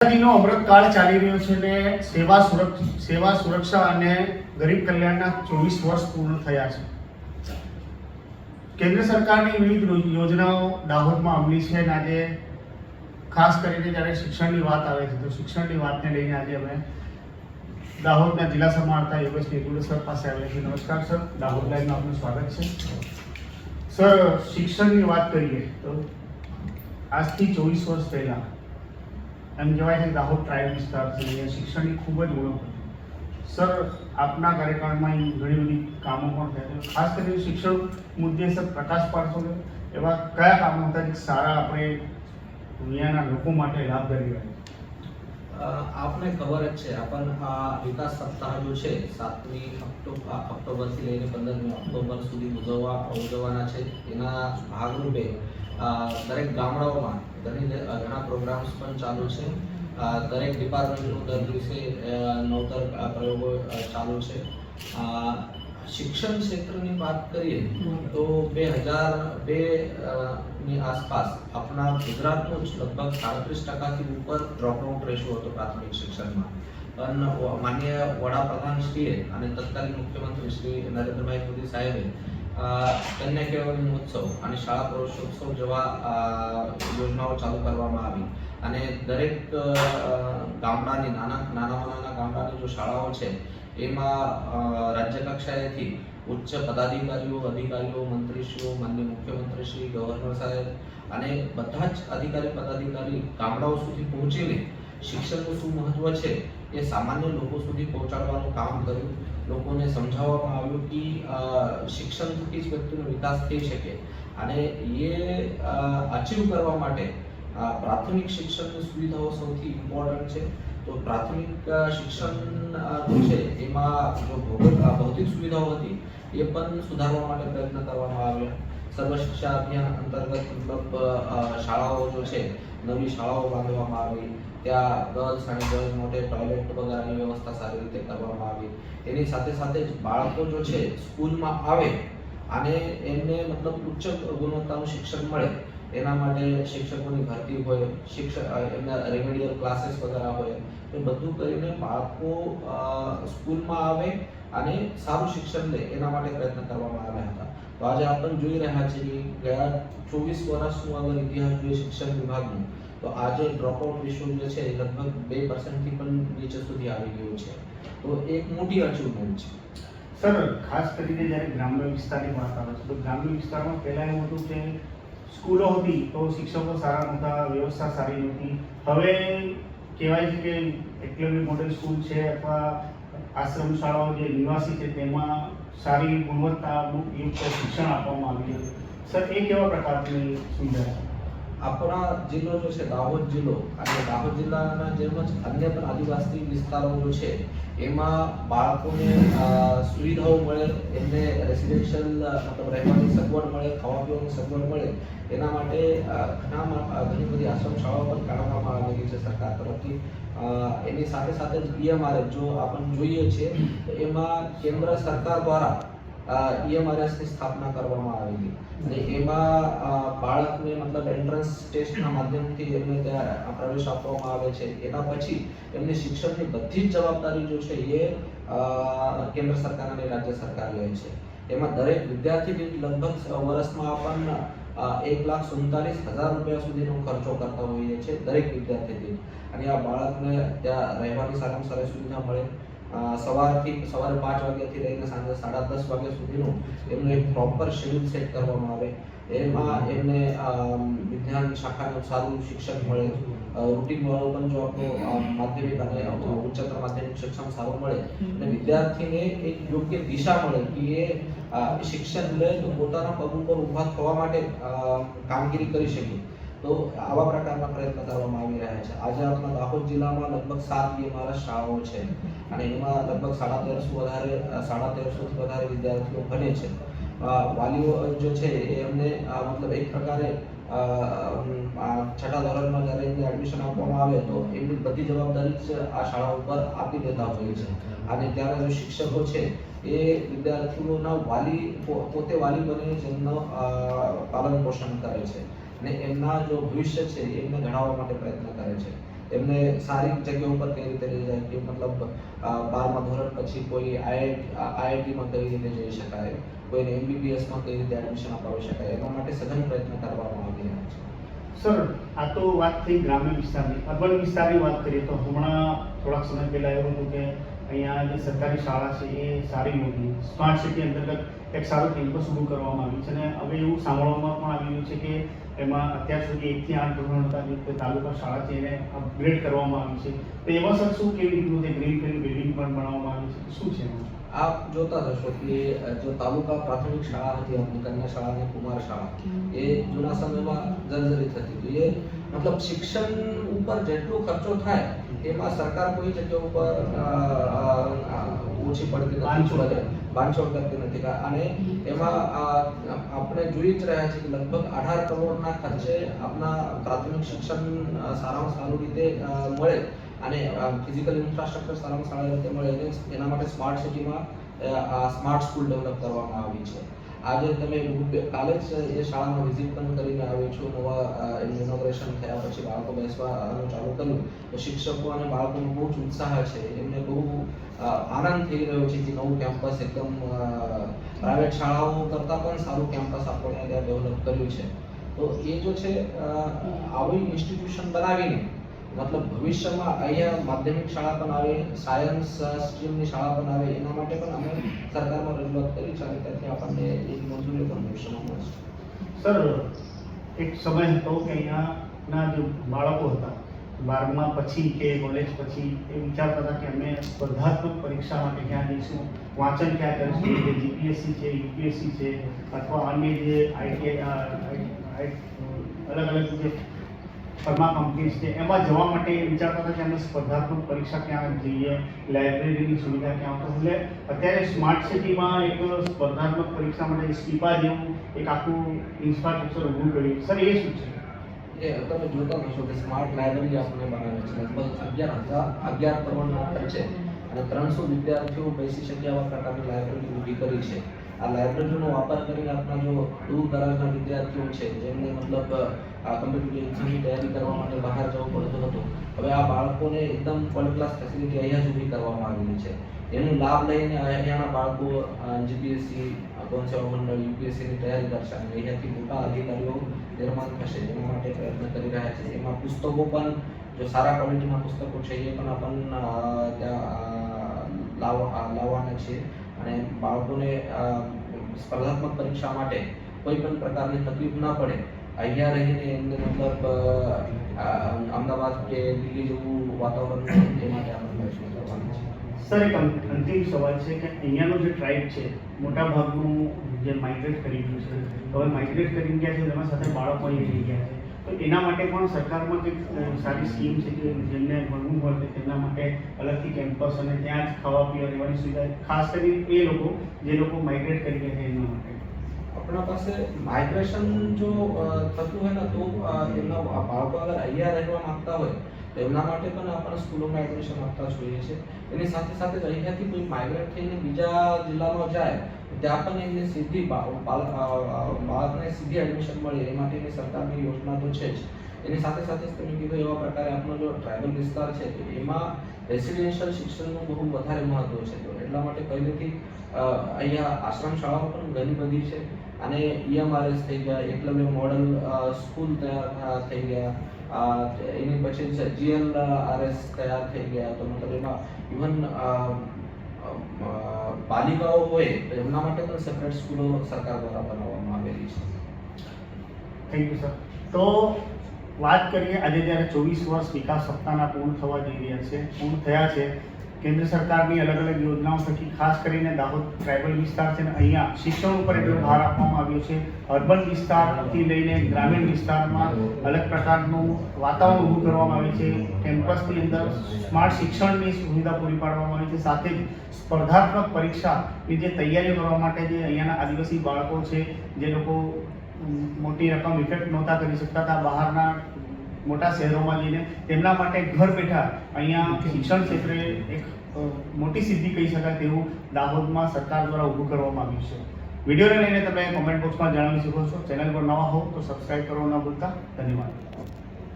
આઝાદીનો અમૃતકાળ ચાલી રહ્યો છે ને સેવા સુરક્ષા અને ગરીબ કલ્યાણના 24 વર્ષ પૂર્ણ થયા છે. કેન્દ્ર સરકારની વિવિધ યોજનાઓ દાહોદમાં અમલી છે અને આજે ખાસ કરીને જ્યારે શિક્ષણની વાત આવે છે તો શિક્ષણની વાતને લઈને આજે અમે દાહોદના જિલ્લા સમાહર્તા યોગેશ નિગુડે સર પાસે આવ્યા છીએ. નમસ્કાર સર, દાહોદ લાઈવમાં આપનું સ્વાગત છે. સર, શિક્ષણની વાત કરીએ તો આજથી 24 વર્ષ પહેલા એમ કહેવાય છે દાહોદ ટ્રાઇબ વિસ્તાર છે, અહીંયા શિક્ષણની ખૂબ જ ઓળખ હતી. સર, આપના કાર્યકાળમાં ઘણી બધી કામો પણ થયા છે. ખાસ કરીને શિક્ષણ મુદ્દે સર પ્રકાશ પાડશો કે એવા કયા કામો હતા જે સારા આપણે દુનિયાના લોકો માટે લાભદાયી રહે? આપને ખબર જ છે, આપણ આ વિકાસ સપ્તાહ જો છે 7મી ઓક્ટોબરથી લઈને 15મી ઓક્ટોબર સુધી ઉજવવાના છે. એના ભાગરૂપે દરેક ગામડાઓમાં ઘણા પ્રોગ્રામ્સ પણ ચાલુ છે. દરેક ડિપાર્ટમેન્ટનું દર દિવસે નવતર પ્રયોગો ચાલુ છે. શિક્ષણ ક્ષેત્રની વાત કરીએ તો 2002ની આસપાસ આપણા ગુજરાતનું જ લગભગ 37% ઉપર ડ્રોપઆઉટ રેશિયો હતો પ્રાથમિક શિક્ષણમાં. પણ માન્ય વડાપ્રધાનશ્રીએ અને તત્કાલીન મુખ્યમંત્રી શ્રી નરેન્દ્રભાઈ મોદી સાહેબે કન્યા કેળવણી મહોત્સવ અને શાળા પ્રવેશોત્સવ જેવા યોજનાઓ ચાલુ કરવામાં આવી અને દરેક ગામડાની નાના ગામડાની જો શાળાઓ છે એમાં રાજ્ય કક્ષાએથી ઉચ્ચ પદાધિકારીઓ, અધિકારીઓ, મંત્રીશ્રીઓ, માનનીય મુખ્યમંત્રીશ્રી, ગવર્નર સાહેબ અને બધા જ પદાધિકારી ગામડાઓ સુધી પહોંચીને શિક્ષણનું શું મહત્વ છે એ સામાન્ય લોકો સુધી પહોંચાડવાનું કામ કર્યું. લોકોને સમજાવવામાં આવ્યું કે શિક્ષણ થકી જ વ્યક્તિનો વિકાસ થઈ શકે અને એ અચીવ કરવા માટે પ્રાથમિક શિક્ષણની સુવિધાઓ સૌથી ઇમ્પોર્ટન્ટ છે. તો પ્રાથમિક શિક્ષણ છે એમાં જો ભૌતિક સુવિધાઓ હતી એ પણ સુધારવા માટે પ્રયત્ન કરવામાં આવ્યા. સર્વ શિક્ષા અભિયાન અંતર્ગત મતલબ શાળાઓ જો છે નવી શાળાઓ બાંધવામાં આવી. ત્યાં ગર્લ્સ અને બોયઝ માટે ટોયલેટ વગેરેની વ્યવસ્થા સારી રીતે કરવામાં આવી. એની સાથે સાથે જ બાળકો જો છે સ્કૂલમાં આવે અને એમને મતલબ ઉચ્ચ ગુણવત્તાનું શિક્ષણ મળે એના માટે શિક્ષકોની ભરતી હોય, એમના રેમેડિયલ ક્લાસીસ વગેરે હોય, એ બધું કરીને બાળકો સ્કૂલમાં આવે અને સારું શિક્ષણ લે એના માટે પ્રયત્ન કરવામાં આવ્યા હતા. તો આજે આપણે જોઈ રહ્યા છીએ કે ગયા 24 વર્ષનું અગર ઇતિહાસ જોઈએ શિક્ષણ વિભાગનું તો આજે ડ્રોપઆઉટ રેશિયો જે છે એ લગભગ 2%થી પણ નીચે સુધી આવી ગયું છે. તો એક મોટી અચીવમેન્ટ છે. સર, ખાસ કરીને જ્યારે ગ્રામ્ય વિસ્તારની વાત આવે છે તો ગ્રામ્ય વિસ્તારમાં પહેલાં એવું હતું કે સ્કૂલો હતી તો શિક્ષકો સારા નહોતા, વ્યવસ્થા સારી નહોતી. હવે કહેવાય છે કે એકલવ્ય મોડેલ સ્કૂલ છે અથવા આશ્રમ શાળાઓ જે નિવાસી છે તેમાં સારી ગુણવત્તાયુક્ત શિક્ષણ આપવામાં આવી રહ્યું છે. સર, એ કેવા પ્રકારની સુવિધા છે? આપણા જિલ્લો જો છે દાહોદ જિલ્લો અને દાહોદ જિલ્લાના જેમ જ અન્ય પણ આદિવાસી વિસ્તારો જો છે એમાં બાળકોને સુવિધાઓ મળે, એમને રેસિડેન્શિયલ મતલબ રહેવાની સગવડ મળે, ખાવા પીવાની સગવડ મળે એના માટે ઘણી બધી આશ્રમ શાળાઓ પણ કાઢવામાં આવેલી છે સરકાર તરફથી. એની સાથે સાથે જ EMRS જો આપણે જોઈએ છીએ તો એમાં કેન્દ્ર સરકાર દ્વારા EMRS ની સ્થાપના કરવામાં આવેલી અને એમાં બાળકને મતલબ એન્ટ્રન્સ ટેસ્ટના માધ્યમથી એમને ત્યાં પ્રવેશ આપવામાં આવે છે. એના પછી એમની શિક્ષણની બધી જ જવાબદારી જો છે એ કેન્દ્ર સરકાર અને રાજ્ય સરકાર લે છે. એમાં દરેક વિદ્યાર્થી લગભગ વર્ષમાં આપણને 1,47,000 રૂપિયા સુધીનો ખર્ચો કરતા હોઈએ છીએ દરેક વિદ્યાર્થી અને આ બાળકને ત્યાં રહેવાની સારામાં સારી સુવિધા મળે. સવારે 5 વાગ્યાથી લઈને સાંજે 10:30 વાગ્યા સુધીનું એમનું એક પ્રોપર શેડ્યુલ સેટ કરવામાં આવે. એમાં એમને વિજ્ઞાન શાખાનું સારું શિક્ષણ મળે, રૂટીન વાળું પણ જો આપણું માધ્યમિક અને ઉચ્ચતર માધ્યમિક શિક્ષણ સારું મળે અને વિદ્યાર્થીને એક યોગ્ય દિશા મળે કે એ શિક્ષણ લે તો પોતાના પગ ઉપર ઊભા થવા માટે કામગીરી કરી શકે. તો આવા પ્રકારના પ્રયત્ન કરવામાં આવી રહ્યા છે. આજે આપણા દાહોદ જિલ્લામાં લગભગ 7 EMRS શાળાઓ છે અને એમાં લગભગ 1350થી વધારે વિદ્યાર્થીઓ ભણે છે. વાલીઓ જો છે એમને મતલબ એક પ્રકારે 6ઠા ધોરણમાં જ્યારે એમને એડમિશન આપવામાં આવે તો એમની બધી જવાબદારી જ આ શાળા ઉપર આપી દેતા હોય છે અને ત્યાંના જે શિક્ષકો છે એ વિદ્યાર્થીઓના પોતે વાલી બનીને જેમનો પાલન પોષણ કરે છે અને એમના જો ભવિષ્ય છે એમને ઘડાવવા માટે પ્રયત્ન કરે છે. એમને સારી જગ્યાઓ પર કઈ રીતે લઈ જાય કે મતલબ 12મા ધોરણ પછી કોઈ આઈઆઈટીમાં કઈ રીતે જઈ શકાય, કોઈને એમબીબીએસમાં કઈ રીતે એડમિશન અપાવી શકાય, એના માટે સઘન પ્રયત્ન કરવામાં આવી રહ્યા છે. સર, આ તો વાત થઈ ગ્રામ્ય વિસ્તારની. અર્બન વિસ્તારની વાત કરીએ તો હમણાં થોડાક સમય પહેલા એવું હતું કે અહીંયા જે સરકારી શાળા છે એ સારી નહોતી. સ્માર્ટ સિટી અંતર્ગત એક સારું કેમ્પસ ઊભું કરવામાં આવ્યું છે અને હવે એવું સાંભળવામાં પણ આવી રહ્યું છે કે એમાં અત્યાર સુધી 1 થી 8 ધોરણ હતા જે તાલુકા શાળા છે એને અપગ્રેડ કરવામાં આવી છે. તો એમાં સર શું કેવી રીતનું છે, ગ્રીનફિલ્ડ બિલ્ડિંગ પણ બનાવવામાં આવી છે, શું છે એમાં? આપ જોતા હશો કે જો તાલુકા પ્રાથમિક શાળા હતી આપણી કન્યા શાળા અને કુમાર શાળા, એ જૂના સમયમાં જર્જરિત હતી. તો એ મતલબ શિક્ષણ ઉપર જેટલો ખર્ચો થાય એમાં સરકાર કોઈ જગ્યા ઉપર ઓછી પડતી નથી, બાંધછોડ કરતી નથી. અને એમાં આપણે જોઈ જ રહ્યા છીએ કે લગભગ 18 કરોડના ખર્ચે આપણા પ્રાથમિક શિક્ષણ સારામાં સારું રીતે મળે અને ફિઝિકલ ઇન્ફ્રાસ્ટ્રક્ચર સારામાં સારી રીતે મળે એના માટે સ્માર્ટ સિટીમાં સ્માર્ટ સ્કૂલ ડેવલપ કરવામાં આવી છે. આજે તમે કાલે જ એ શાળામાં વિઝિટ પણ કરીને આવ્યો છું. નવા ઇનોગ્રેશન થયા પછી બાળકો બેસવાનું ચાલુ કર્યું તો શિક્ષકો અને બાળકોનો બહુ જ ઉત્સાહ છે. એમને બહુ આનંદ થઈ રહ્યો છે કે નવું કેમ્પસ એકદમ પ્રાઇવેટ શાળાઓ કરતાં પણ સારું કેમ્પસ આપણે ત્યાં ડેવલપ કર્યું છે. તો એ જો છે આવી ઇન્સ્ટિટ્યુશન બનાવીને મતલબ ભવિષ્યમાં અહીંયા માધ્યમિક શાળા પણ આવે, સાયન્સ સ્ટ્રીમની શાળા પણ આવે, એના માટે પણ અમે સરકારમાં રજૂઆત કરી છે અને ત્યાંથી આપણને એક મંજૂરી પણ ભવિષ્યમાં મળશે. સર, એક સમય હતો કે અહીંયાના જે બાળકો હતા 12મા પછી કે કોલેજ પછી એ વિચારતા હતા કે અમે સ્પર્ધાત્મક પરીક્ષા માટે ક્યાં જઈશું, વાંચન ક્યાં કરીશું, જે જીપીએસસી છે, યુપીએસસી છે અથવા અન્ય જે અલગ અલગ જે ફર્મા કંપનીઝ છે એમાં જવા માટે વિચારતા હતા કે અમે સ્પર્ધાત્મક પરીક્ષા ક્યાં જઈએ, લાઇબ્રેરીની સુવિધા ક્યાં. તો એટલે અત્યારે સ્માર્ટ સિટીમાં એક સ્પર્ધાત્મક પરીક્ષા માટે સ્કીપા જેવું એક આખું ઇન્ફ્રાસ્ટ્રક્ચર ઊભું કર્યું. સર, એ શું છે? એ તમે જોતા હશો કે સ્માર્ટ લાઇબ્રેરી આપણે બનાવી છે. લગભગ 11 કરોડના ખર્ચે અને 300 વિદ્યાર્થીઓ બેસી શકે આવા પ્રકારની લાઇબ્રેરી ઊભી કરી છે. આ લાઇબ્રેરીનો વાપર કરીને આપણા જો દૂર દરાજના વિદ્યાર્થીઓ છે જેમને મતલબ કોમ્પિટિટિવ એક્ઝામની તૈયારી કરવા માટે બહાર જવું પડતું હતું, હવે આ બાળકોને એકદમ વર્લ્ડ ક્લાસ ફેસિલિટી અહીંયા જ ઊભી કરવામાં આવેલી છે. એનો લાભ લઈને અહીંયાના બાળકો જીપીએસસી, કોન્સ્ટેબલ મંડળ, યુપીએસસીની તૈયારી કરશે અને અહીંયાથી મોટા અધિકારીઓ નિર્માણ થશે. એના માટે પ્રયત્ન કરી રહ્યા છે. એમાં પુસ્તકો પણ જો સારા ક્વોલિટીના પુસ્તકો છે એ પણ આપણને ત્યાં લાવવાના છે અને બાળકોને સ્પર્ધાત્મક પરીક્ષા માટે કોઈ પણ પ્રકારની તકલીફ ના પડે અહીંયા રહીને એમને મતલબ અમદાવાદ કે દિલ્હી જેવું વાતાવરણ એ માટે આપણે પ્રયત્ન કરવાનું છે. સર, એક અંતિમ સવાલ છે કે અહીંયાનો જે ટ્રાઇબ છે મોટાભાગનું જે માઇગ્રેટ કરી ગયું છે, હવે માઇગ્રેટ કરી ગયા છે તેમાં સાથે બાળકો અહીં રહી ગયા છે, તો એના માટે પણ સરકારમાં કંઈક સારી સ્કીમ છે કે જેમને ભણવું હોય તેમના માટે અલગથી કેમ્પસ અને ત્યાં જ ખાવા પીવા રહેવાની સુવિધા, ખાસ કરીને એ લોકો જે લોકો માઇગ્રેટ કરી ગયા છે એના માટે? આપણા પાસે માઇગ્રેશન જો થતું હોય ને તો એમના બાળકો અગર અહીંયા રહેવા માંગતા હોય તો એમના માટે પણ આપણે સ્કૂલોમાં એડમિશન આપતા જોઈએ છે. એની સાથે સાથે જ અહીંયાથી કોઈ માઇગ્રેટ થઈને બીજા જિલ્લામાં જાય ત્યાં પણ એમને સીધી બાળકને સીધી એડમિશન મળે એ માટેની સરકારની યોજના તો છે જ. એની સાથે સાથે જ તમે કીધું એવા પ્રકારે આપણો જો ટ્રાઇબલ વિસ્તાર છે તો એમાં રેસિડેન્શિયલ શિક્ષણનું બહુ વધારે મહત્વ છે. તો એટલા માટે પહેલેથી અહીંયા આશ્રમ શાળાઓ પણ ઘણી બધી છે અને EMRS થઈ ગયા, એકલવ્ય મોડલ સ્કૂલ તૈયાર થઈ ગયા, એની પછી GLRS તૈયાર થઈ ગયા. તો મતલબ એમાં ઇવન બાલિકાઓ હોય તો એમના માટે પણ સેપરેટ સ્કૂલો સરકાર દ્વારા બનાવવામાં આવેલી છે. Thank you sir. તો વાત કરીએ આજે જ્યારે 24 વર્ષ વિકાસ સપ્તાહના પૂર્ણ થવા જઈ રહ્યા છે, પૂર્ણ થયા છે, કેન્દ્ર સરકારની અલગ અલગ યોજનાઓ થકી ખાસ કરીને દાહોદ ટ્રાઇબલ વિસ્તાર છે ને અહીંયા શિક્ષણ ઉપર એટલો ભાર આપવામાં આવ્યો છે. અર્બન વિસ્તારથી લઈને ગ્રામીણ વિસ્તારમાં અલગ પ્રકારનું વાતાવરણ ઊભું કરવામાં આવે છે. કેમ્પસની અંદર સ્માર્ટ શિક્ષણની સુવિધા પૂરી પાડવામાં આવી છે. સાથે જ સ્પર્ધાત્મક પરીક્ષાની જે તૈયારીઓ કરવા માટે જે અહીંયાના આદિવાસી બાળકો છે જે લોકો મોટી રકમ ઇફેક્ટ નહોતા કરી શકતા હતા બહારના મોટા શહેરોમાં જઈને, તેમના માટે ઘર બેઠા અહીંયા શિક્ષણ ક્ષેત્રે એક મોટી સિદ્ધિ કહી શકાય તેવું દાહોદમાં સરકાર દ્વારા ઊભું કરવામાં આવ્યું છે. વિડીયોને લઈને તમે કોમેન્ટ બોક્સમાં જણાવી શકો છો. ચેનલ પર નવા હો તો સબસ્ક્રાઇબ કરવાનું ન ભૂલતા. ધન્યવાદ.